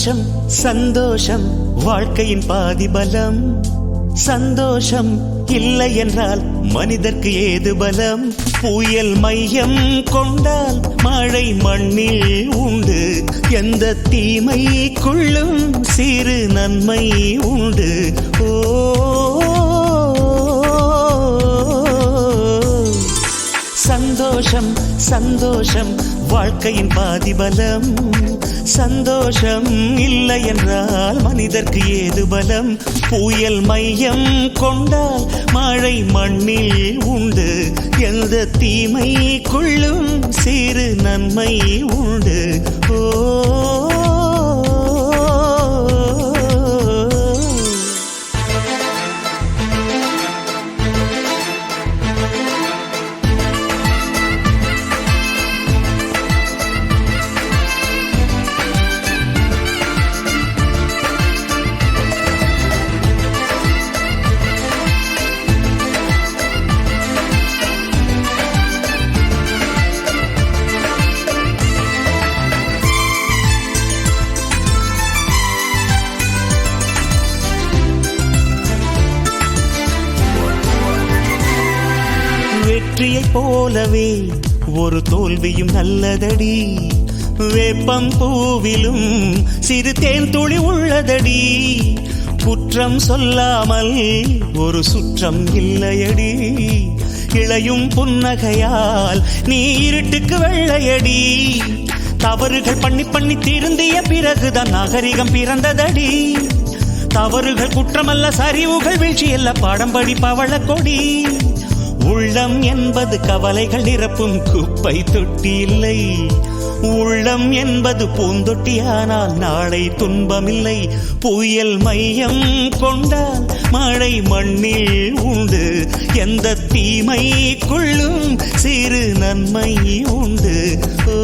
சந்தோஷம் சந்தோஷம் வாழ்க்கையின் பாதிபலம். சந்தோஷம் இல்லை என்றால் மனிதர்க்கு ஏது பலம்? புயல் மையம் கொண்டால் மழை மண்ணில் உண்டு. எந்த தீமைக்குள்ளும் சிறு நன்மை உண்டு. ஓ சந்தோஷம் சந்தோஷம் வாழ்க்கையின் பாதிபலம். சந்தோஷம் இல்லை என்றால் மனிதர்க்கு ஏது பலம்? புயல் மையம் கொண்டால் மழை மண்ணில் உண்டு. எந்த தீமைக்குள்ளும் சிறு நன்மை உண்டு. ஓ வெற்றியை போலவே ஒரு தோல்வியும் நல்லதடி. வேப்பம் பூவிலும் சிறு தேன் துளி உள்ளதடி. குற்றம் சொல்லாமல் ஒரு சுற்றம் இல்லையடி. இளையும் புன்னகையால் நீ இருட்டுக்கு வெள்ளையடி. தவறுகள் பண்ணி பண்ணி திருந்திய பிறகுதான் நாகரிகம் பிறந்ததடி. தவறுகள் குற்றமல்ல, சரிவுகள் வீழ்ச்சியல்ல, பாடம்படி பவள கொடி. உள்ளம் என்பது கவலைகள் நிரப்பும் குப்பை தொட்டி இல்லை. உள்ளம் என்பது பூந்தொட்டியானால் நாளை துன்பமில்லை. புயல் மையம் கொண்டால் மழை மண்ணில் உண்டு. எந்த தீமைக்குள்ளும் சிறு நன்மை உண்டு. ஓ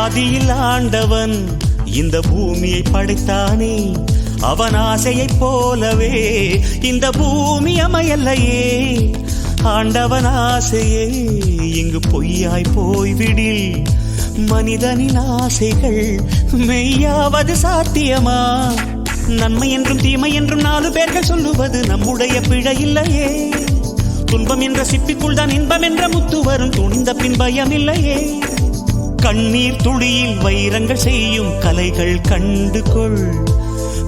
ஆதியில் ஆண்டவன் இந்த பூமியை படைத்தானே. அவன் ஆசையைப் போலவே இந்த பூமி அமையல்லையே. ஆண்டவன் ஆசையே இங்கு பொய்யாய் போய்விடில் மனிதனின் ஆசைகள் மெய்யாவது சாத்தியமா? நன்மை என்றும் தீமை என்றும் 4 பேர்கள் சொல்லுவது நம்முடைய பிழை இல்லையே. துன்பம் என்ற சிப்பிக்குள் தான் இன்பம் என்ற முத்து வரும். துணிந்த பின் பயம் இல்லையே. கண்ணீர் துளியில் வைரங்கள் செய்யும் கலைகள் கண்டு கொள்.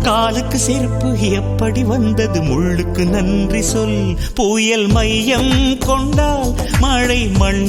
காலுக்கு செருப்பு எப்படி வந்தது? முள்ளுக்கு நன்றி சொல். புயல் மையம் கொண்டால் மழை மண்